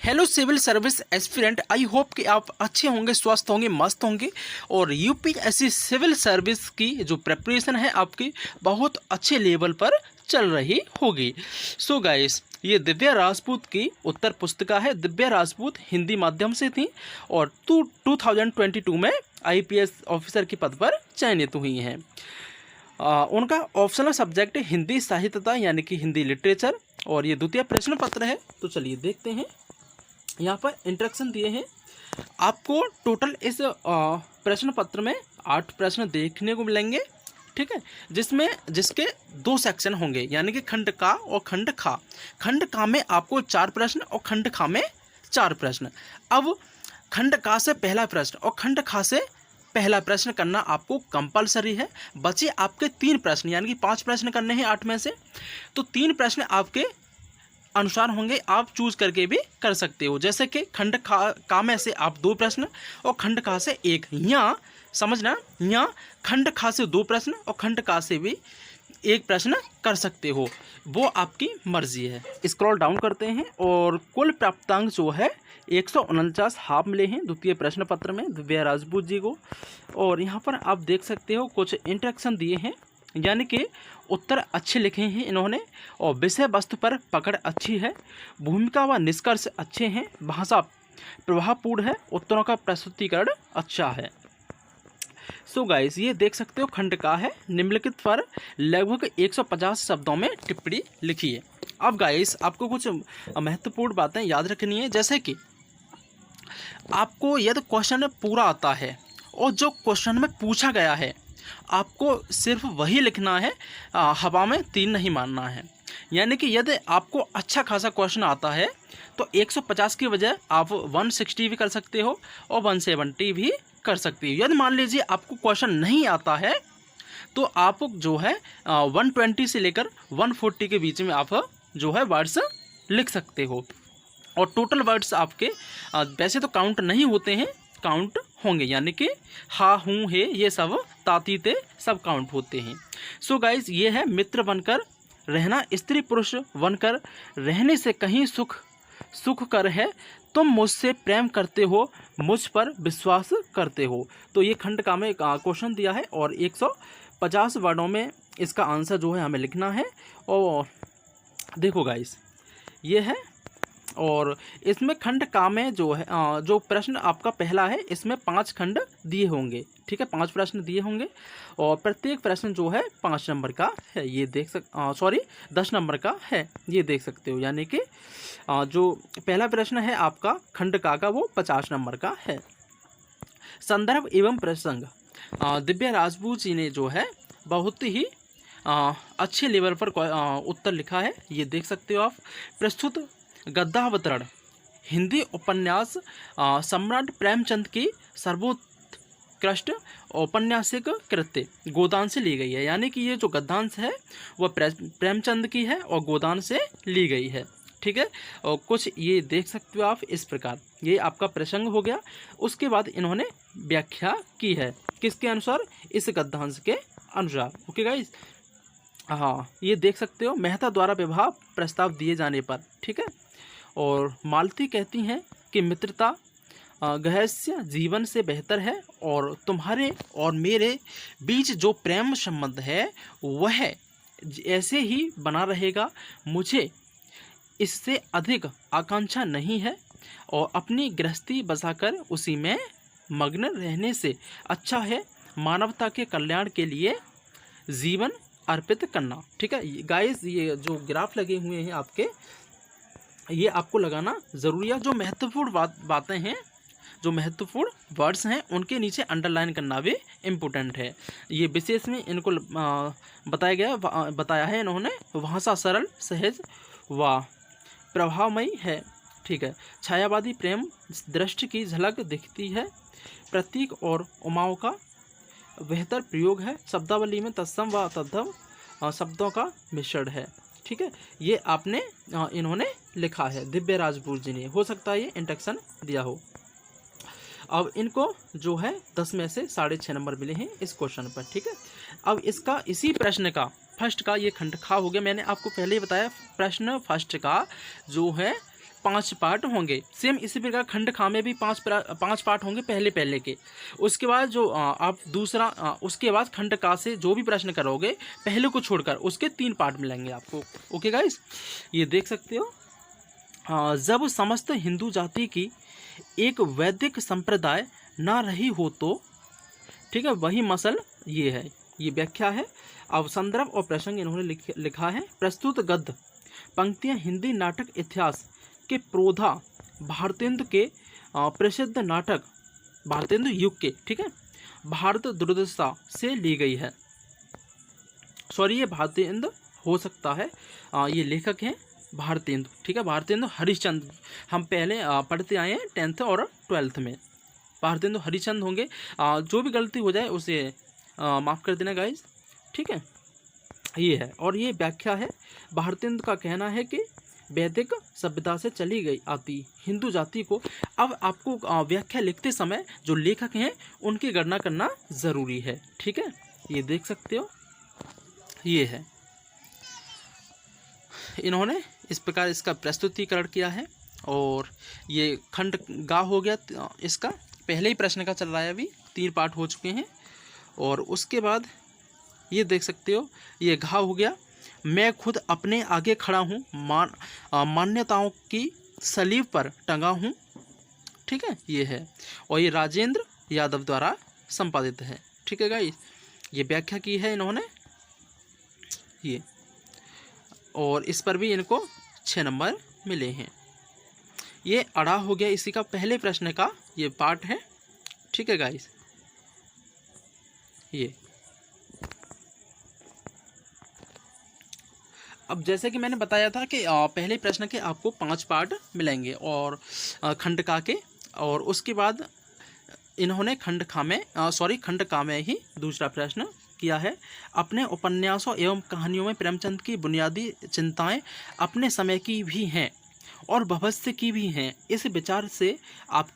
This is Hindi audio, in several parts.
Hello civil service aspirant, I hope कि आप अच्छे होंगे, स्वस्थ होंगे, मस्त होंगे और यूपीएससी सिविल सर्विस की जो प्रिपरेशन है आपकी बहुत अच्छे लेवल पर चल रही होगी। सो गाइस, ये दिव्या राजपूत की उत्तर पुस्तिका है। दिव्या राजपूत हिंदी माध्यम से थी और 2022 में आईपीएस ऑफिसर के पद पर चयनित हुई हैं। उनका ऑप्शनल सब्जेक्ट हिंदी साहित्यता यानी कि हिंदी लिटरेचर और ये द्वितीय प्रश्न पत्र है। तो चलिए देखते हैं। यहाँ पर इंस्ट्रक्शन दिए हैं आपको। टोटल इस प्रश्न पत्र में 8 प्रश्न देखने को मिलेंगे, ठीक है, जिसके 2 सेक्शन होंगे यानी कि खंड का और खंड खा। खंड का में आपको 4 प्रश्न और खंड खा में 4 प्रश्न। अब खंड का से पहला प्रश्न और खंड खा से पहला प्रश्न करना आपको कंपलसरी है। बचे आपके 3 प्रश्न यानी कि 5 प्रश्न करने हैं 8 में से, तो 3 प्रश्न आपके अनुसार होंगे, आप चूज करके भी कर सकते हो। जैसे कि खंड का में से आप 2 प्रश्न और खंड खा से 1, यहाँ समझना, यहाँ खंड खा से 2 प्रश्न और खंड का से भी 1 प्रश्न कर सकते हो, वो आपकी मर्जी है। स्क्रॉल डाउन करते हैं और कुल प्राप्तांक जो है 149 हाफ मिले हैं द्वितीय प्रश्न पत्र में दिव्या राजपूत जी को। और यहाँ पर आप देख सकते हो कुछ इंस्ट्रक्शन दिए हैं, यानी कि उत्तर अच्छे लिखे हैं इन्होंने और विषय वस्तु पर पकड़ अच्छी है, भूमिका व निष्कर्ष अच्छे हैं, भाषा प्रभावपूर्ण है, उत्तरों का प्रस्तुतिकरण अच्छा है। सो गाइस, ये देख सकते हो खंड का है। निम्नलिखित पर लगभग 150 शब्दों में टिप्पणी लिखिए। अब गाइस, आपको कुछ महत्वपूर्ण बातें याद रखनी है, जैसे कि आपको यदि क्वेश्चन पूरा आता है और जो क्वेश्चन में पूछा गया है आपको सिर्फ वही लिखना है, हवा में तीर नहीं मारना है। यानी कि यदि आपको अच्छा खासा क्वेश्चन आता है तो 150 की बजाय आप 160 भी कर सकते हो और 170 भी कर सकते हो। यदि मान लीजिए आपको क्वेश्चन नहीं आता है तो आप जो है 120 से लेकर 140 के बीच में आप जो है वर्ड्स लिख सकते हो। और टोटल वर्ड्स आपके वैसे तो काउंट नहीं होते हैं, काउंट होंगे, यानी कि हा हूँ हे ये सब ताती ते सब काउंट होते हैं। सो गाइज, ये है मित्र बनकर रहना स्त्री पुरुष बनकर रहने से कहीं सुख कर है, तुम मुझसे प्रेम करते हो, मुझ पर विश्वास करते हो। तो ये खंड का में क्वेश्चन दिया है और 150 वर्डों में इसका आंसर जो है हमें लिखना है। और देखो गाइज, ये है और इसमें खंड का में जो है जो प्रश्न आपका पहला है इसमें 5 खंड दिए होंगे, ठीक है, 5 प्रश्न दिए होंगे और प्रत्येक प्रश्न जो है 5 नंबर का है। ये देख 10 नंबर का है, ये देख सकते हो। यानी कि जो पहला प्रश्न है आपका खंड का वो 50 नंबर का है। संदर्भ एवं प्रसंग, दिव्या राजपूत जी ने जो है बहुत ही अच्छे लेवल पर उत्तर लिखा है, ये देख सकते हो आप। प्रस्तुत गद्यावतरण हिंदी उपन्यास सम्राट प्रेमचंद की सर्वोत्कृष्ट औपन्यासिक कृत्य गोदान से ली गई है। यानी कि ये जो गद्यांश है वह प्रेमचंद की है और गोदान से ली गई है, ठीक है। और कुछ ये देख सकते हो आप इस प्रकार, ये आपका प्रसंग हो गया। उसके बाद इन्होंने व्याख्या की है, किसके अनुसार, इस गद्यांश के अनुसार। ओके गाइस, हाँ, ये देख सकते हो मेहता द्वारा विवाह प्रस्ताव दिए जाने पर, ठीक है। और मालती कहती हैं कि मित्रता गहस्य जीवन से बेहतर है और तुम्हारे और मेरे बीच जो प्रेम संबंध है वह ऐसे ही बना रहेगा। मुझे इससे अधिक आकांक्षा नहीं है और अपनी गृहस्थी बसाकर उसी में मग्न रहने से अच्छा है मानवता के कल्याण के लिए जीवन अर्पित करना, ठीक है। गाइस, ये जो ग्राफ लगे हुए हैं आपके, ये आपको लगाना ज़रूरी है। जो महत्वपूर्ण बातें हैं, जो महत्वपूर्ण वर्ड्स हैं, उनके नीचे अंडरलाइन करना भी इम्पोर्टेंट है। ये विशेष में इनको बताया है इन्होंने। भाषा सरल, सहज व प्रभावमयी है, ठीक है। छायावादी प्रेम दृष्टि की झलक दिखती है, प्रतीक और उमाओं का बेहतर प्रयोग है, शब्दावली में तत्सम व तद्धम शब्दों का मिश्रण है, ठीक है। ये आपने इन्होंने लिखा है दिव्या राजपूत जी ने, हो सकता है ये इंस्ट्रक्शन दिया हो। अब इनको जो है 10 में से 6.5 नंबर मिले हैं इस क्वेश्चन पर, ठीक है। अब इसका इसी प्रश्न का फर्स्ट का ये खंड खा हो गया। मैंने आपको पहले ही बताया प्रश्न फर्स्ट का जो है 5 पार्ट होंगे। सेम इसी प्रकार खंड खा में भी 5 पार्ट होंगे पहले के। उसके बाद जो आप दूसरा उसके बाद खंड का से जो भी प्रश्न करोगे पहले को छोड़कर उसके 3 पार्ट मिलेंगे आपको। ओके गाइस, ये देख सकते हो। जब समस्त हिंदू जाति की एक वैदिक संप्रदाय ना रही हो तो, ठीक है, वही मसल ये है, ये व्याख्या है। अब संदर्भ और प्रसंग इन्होंने लिखा है। प्रस्तुत गद्य पंक्तियां हिंदी नाटक इतिहास के प्रोधा भारतेंदु के प्रसिद्ध नाटक भारतेंदु युग के, ठीक है, भारत दुर्दशा से ली गई है। सॉरी, ये भारतेंदु हो सकता है, ये लेखक हैं भारतेंदु, ठीक है, भारतेंदु हरिश्चंद्र। हम पहले पढ़ते आए हैं 10th और 12th में। भारतेंदु हरिश्चंद्र होंगे। जो भी गलती हो जाए उसे माफ़ कर देना गाइस, ठीक है। ये है और ये व्याख्या है। भारतेंदु का कहना है कि वैदिक सभ्यता से चली गई आती हिंदू जाति को। अब आपको व्याख्या लिखते समय जो लेखक हैं उनकी गणना करना ज़रूरी है, ठीक है। ये देख सकते हो, ये है, इन्होंने इस प्रकार इसका प्रस्तुतिकरण किया है। और ये खंड गा हो गया, इसका पहले ही प्रश्न का चल रहा है, अभी 3 पार्ट हो चुके हैं। और उसके बाद ये देख सकते हो, ये घा हो गया। मैं खुद अपने आगे खड़ा हूँ, मान्यताओं की सलीब पर टंगा हूँ, ठीक है, ये है। और ये राजेंद्र यादव द्वारा संपादित है, ठीक है गाइस। ये व्याख्या की है इन्होंने, ये, और इस पर भी इनको 6 नंबर मिले हैं। ये अड़ा हो गया इसी का पहले प्रश्न का ये पार्ट है, ठीक है गाइस। ये अब जैसे कि मैंने बताया था कि पहले प्रश्न के आपको 5 पार्ट मिलेंगे और खंड का के, और उसके बाद इन्होंने खंड का में ही दूसरा प्रश्न किया है। अपने उपन्यासों एवं कहानियों में प्रेमचंद की बुनियादी चिंताएं अपने समय की भी हैं और भविष्य की भी हैं। इस विचार से आप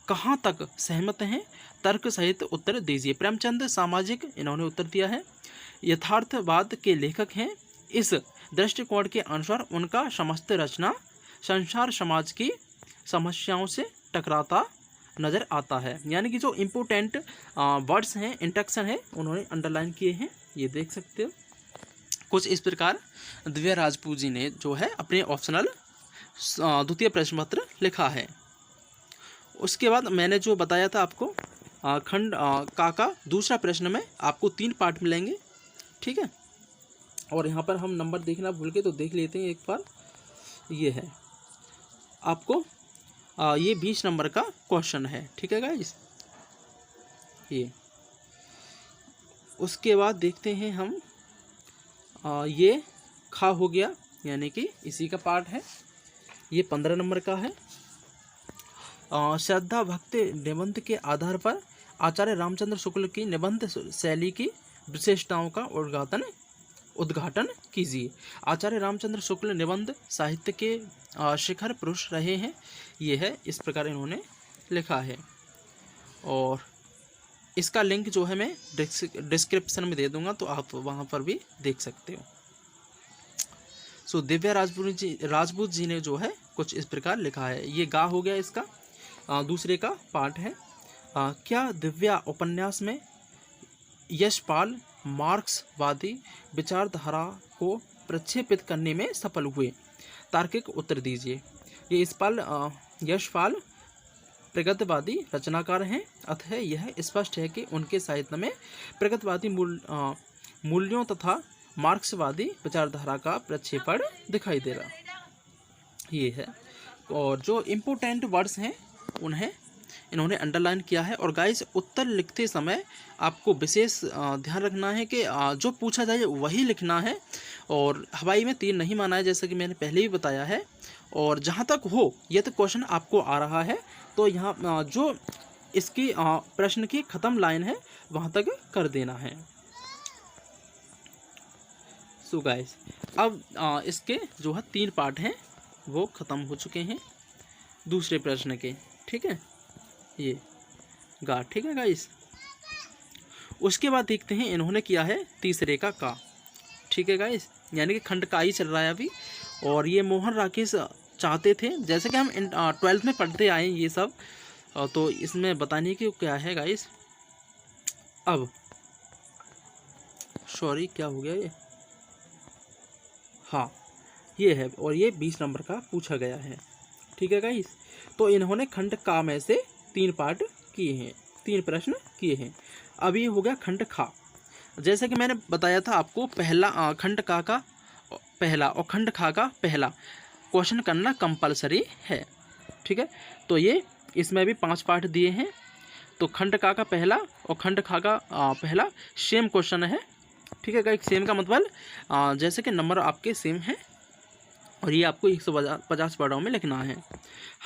कहाँ तक सहमत हैं? तर्क सहित उत्तर दीजिए। प्रेमचंद सामाजिक, इन्होंने उत्तर दिया है, यथार्थवाद के लेखक हैं। इस दृष्टिकोण के अनुसार उनका समस्त रचना संसार समाज की समस्याओं से टकराता नज़र आता है। यानी कि जो इम्पोर्टेंट वर्ड्स हैं, इंट्रक्शन है, उन्होंने अंडरलाइन किए हैं, ये देख सकते हो। कुछ इस प्रकार दिव्या राजपूत जी ने जो है अपने ऑप्शनल द्वितीय प्रश्न पत्र लिखा है। उसके बाद मैंने जो बताया था आपको खंड का दूसरा प्रश्न में आपको 3 पार्ट मिलेंगे, ठीक है। और यहाँ पर हम नंबर देखना भूल के तो देख लेते हैं एक बार। ये है आपको ये 20 नंबर का क्वेश्चन है, ठीक है गाइस। ये उसके बाद देखते हैं हम ये खा हो गया, यानी कि इसी का पार्ट है, ये 15 नंबर का है। श्रद्धा भक्ति निबंध के आधार पर आचार्य रामचंद्र शुक्ल की निबंध शैली की विशेषताओं का उद्घाटन कीजिए। आचार्य रामचंद्र शुक्ल निबंध साहित्य के शिखर पुरुष रहे हैं, ये है, इस प्रकार इन्होंने लिखा है। और इसका लिंक जो है मैं डिस्क्रिप्शन में दे दूंगा, तो आप वहाँ पर भी देख सकते हो। सो दिव्या राजपूत जी ने जो है कुछ इस प्रकार लिखा है। ये गा हो गया, इसका दूसरे का पार्ट है। क्या दिव्या उपन्यास में यशपाल मार्क्सवादी विचारधारा को प्रक्षेपित करने में सफल हुए? तार्किक उत्तर दीजिए। ये यशपाल प्रगतिवादी रचनाकार हैं, अतः यह स्पष्ट है कि उनके साहित्य में प्रगतिवादी मूल्यों तथा मार्क्सवादी विचारधारा का प्रक्षेपण दिखाई दे रहा, ये है। और जो इम्पोर्टेंट वर्ड्स हैं उन्हें इन्होंने अंडरलाइन किया है। और गाइस, उत्तर लिखते समय आपको विशेष ध्यान रखना है कि जो पूछा जाए वही लिखना है, और हवाई में तीर नहीं माना है, जैसा कि मैंने पहले ही बताया है। और जहाँ तक हो यह तो क्वेश्चन आपको आ रहा है, तो यहाँ जो इसकी प्रश्न की ख़त्म लाइन है वहाँ तक कर देना है। सो गाइस, अब इसके जो है 3 पार्ट हैं वो ख़त्म हो चुके हैं दूसरे प्रश्न के, ठीक है। ये गा, ठीक है गाइस। उसके बाद देखते हैं इन्होंने किया है तीसरे का, ठीक है गाइस, यानी कि खंड का ही चल रहा है अभी। और ये मोहन राकेश चाहते थे, जैसे कि हम 12th में पढ़ते आए ये सब, तो इसमें बताने की क्या है गाइस। अब सॉरी क्या हो गया ये, हाँ ये है, और ये 20 नंबर का पूछा गया है। ठीक है गाइस, तो इन्होंने खंड का में से 3 पार्ट किए हैं, 3 प्रश्न किए हैं। अब ये हो गया खंड खा। जैसे कि मैंने बताया था आपको, पहला खंड का पहला और खंड खा का पहला क्वेश्चन करना कंपलसरी है। ठीक है, तो ये इसमें भी 5 पार्ट दिए हैं। तो खंड का पहला और खंड खा का पहला सेम क्वेश्चन है। ठीक है गाइस, सेम का मतलब जैसे कि नंबर आपके सेम हैं, और ये आपको 150 पड़ाव में लिखना है।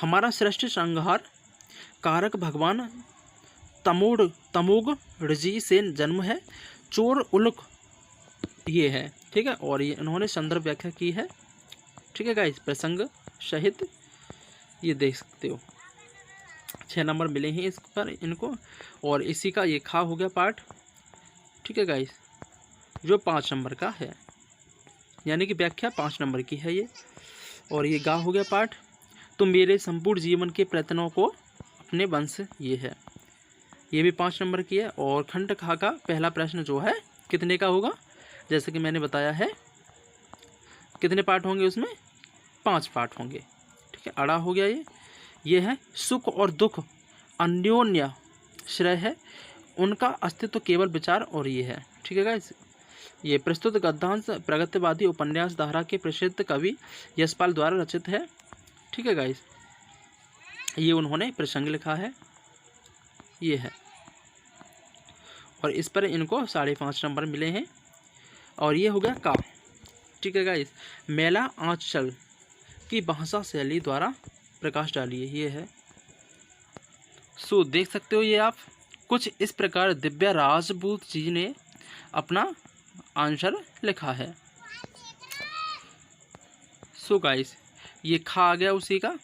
हमारा श्रेष्ठ संहार कारक भगवान तमोग ऋषि से जन्म है, चोर उल्क ये है। ठीक है, और ये इन्होंने संदर्भ व्याख्या की है। ठीक है गाइस, प्रसंग सहित ये देख सकते हो। 6 नंबर मिले हैं इस पर इनको, और इसी का ये खा हो गया पार्ट। ठीक है गाइस, जो 5 नंबर का है, यानी कि व्याख्या 5 नंबर की है ये। और ये गा हो गया पार्ट। तो मेरे संपूर्ण जीवन के प्रयत्नों को अपने वंश ये है, ये भी 5 नंबर की है। और खंड खा का पहला प्रश्न जो है कितने का होगा, जैसे कि मैंने बताया है, कितने पार्ट होंगे उसमें, 5 पार्ट होंगे। ठीक है, अड़ा हो गया ये है सुख और दुख अन्योन्य श्रेय है, उनका अस्तित्व केवल विचार, और ये है। ठीक है गाइस, ये प्रस्तुत गद्यांश प्रगतिवादी उपन्यास धारा के प्रसिद्ध कवि यशपाल द्वारा रचित है। ठीक है गाइस, ये उन्होंने प्रसंग लिखा है, ये है, और इस पर इनको 5.5 नंबर मिले हैं। और ये हो गया का। ठीक है गाइस, मेला आंचल की भाषा शैली द्वारा प्रकाश डालिए, ये है। सो देख सकते हो ये आप, कुछ इस प्रकार दिव्या राजपूत जी ने अपना आंसर लिखा है। सो गाइस, ये खा आ गया उसी का।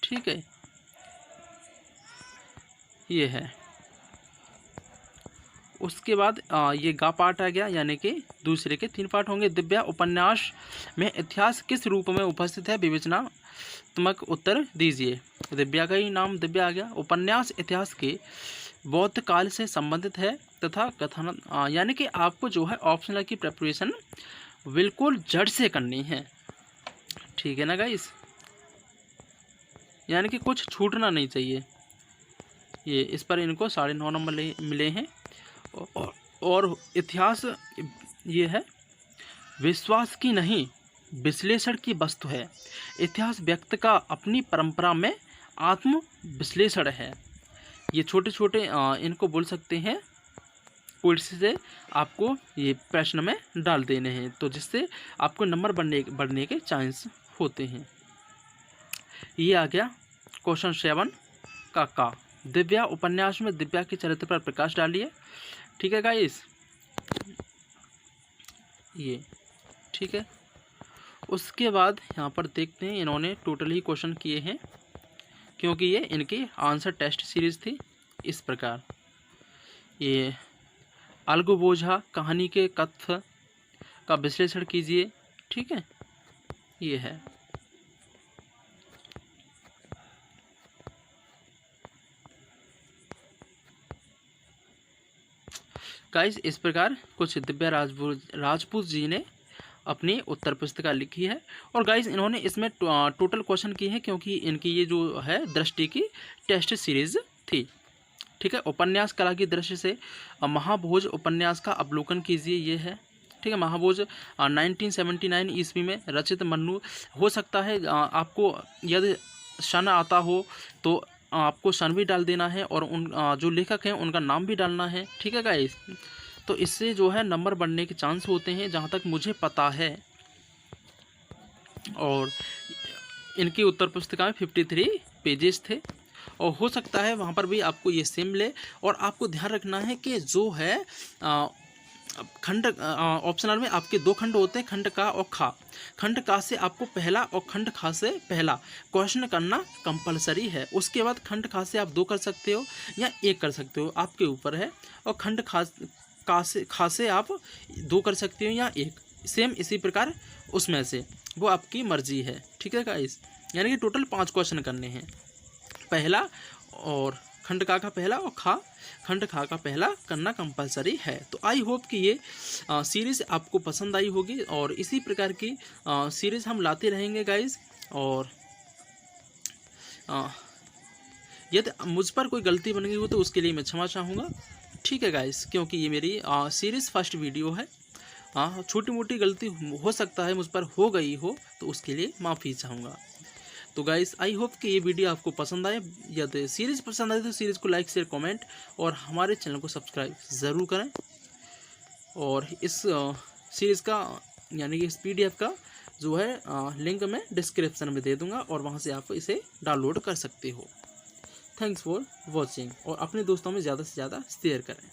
ठीक है, ये है। उसके बाद ये गा पार्ट आ गया, यानी कि दूसरे के 3 पार्ट होंगे। दिव्या उपन्यास में इतिहास किस रूप में उपस्थित है, विवेचनात्मक उत्तर दीजिए। दिव्या का ही नाम दिव्या आ गया। उपन्यास इतिहास के बौद्ध काल से संबंधित है तथा कथन, यानी कि आपको जो है ऑप्शनल की प्रिपरेशन बिल्कुल जड़ से करनी है। ठीक है ना गाइस, यानी कि कुछ छूटना नहीं चाहिए। ये इस पर इनको 9.5 नंबर मिले हैं। और इतिहास ये है, विश्वास की नहीं विश्लेषण की वस्तु है। इतिहास व्यक्ति का अपनी परंपरा में आत्म विश्लेषण है। ये छोटे छोटे इनको बोल सकते हैं पॉइंट्स से आपको ये प्रश्न में डाल देने हैं, तो जिससे आपको नंबर बढ़ने के चांस होते हैं। ये आ गया क्वेश्चन 7 का। दिव्या उपन्यास में दिव्या के चरित्र पर प्रकाश डालिए। ठीक है गाइस, ये ठीक है। उसके बाद यहाँ पर देखते हैं, इन्होंने टोटल ही क्वेश्चन किए हैं, क्योंकि ये इनकी आंसर टेस्ट सीरीज थी। इस प्रकार ये अलगु बोझा कहानी के कथ्य का विश्लेषण कीजिए। ठीक है, ये है। गाइस, इस प्रकार कुछ दिव्या राजपूत जी ने अपनी उत्तर पुस्तिका लिखी है। और गाइस, इन्होंने इसमें टोटल क्वेश्चन किए हैं, क्योंकि इनकी ये जो है दृष्टि की टेस्ट सीरीज थी। ठीक है, उपन्यास कला की दृष्टि से महाभोज उपन्यास का अवलोकन कीजिए, ये है। ठीक है, महाभोज 1979 ईस्वी में रचित मन्नू। हो सकता है आपको यदि सन आता हो तो आपको सन भी डाल देना है, और उन जो लेखक हैं उनका नाम भी डालना है। ठीक है गाइस, तो इससे जो है नंबर बढ़ने के चांस होते हैं, जहाँ तक मुझे पता है। और इनकी उत्तर पुस्तिका में 53 पेजेस थे, और हो सकता है वहाँ पर भी आपको ये सेम मिले। और आपको ध्यान रखना है कि जो है खंड ऑप्शनल में आपके 2 खंड होते हैं, खंड का और खा। खंड का से आपको पहला और खंड खा से पहला क्वेश्चन करना कंपलसरी है। उसके बाद खंड खा से आप 2 कर सकते हो या 1 कर सकते हो, आपके ऊपर है। और खंड खा से आप 2 कर सकते हो या 1, सेम इसी प्रकार उसमें से, वो आपकी मर्जी है। ठीक है गाइस, यानी कि टोटल 5 क्वेश्चन करने हैं। पहला और खंड का पहला और खंड खा का पहला करना कंपलसरी है। तो आई होप कि ये सीरीज़ आपको पसंद आई होगी और इसी प्रकार की सीरीज़ हम लाते रहेंगे गाइज। और यदि मुझ पर कोई गलती बन गई हो तो उसके लिए मैं क्षमा चाहूँगा, ठीक है गाइज, क्योंकि ये मेरी सीरीज़ फर्स्ट वीडियो है। छोटी मोटी गलती हो सकता है मुझ पर हो गई हो, तो उसके लिए माफ़ी चाहूँगा। तो गाइस आई होप कि ये वीडियो आपको पसंद आए। यदि सीरीज़ पसंद आए तो सीरीज़ को लाइक शेयर कमेंट और हमारे चैनल को सब्सक्राइब ज़रूर करें। और इस सीरीज़ का यानी कि इस PDF का जो है लिंक मैं डिस्क्रिप्शन में दे दूंगा और वहां से आप इसे डाउनलोड कर सकते हो। थैंक्स फॉर वॉचिंग और अपने दोस्तों में ज़्यादा से ज़्यादा शेयर करें।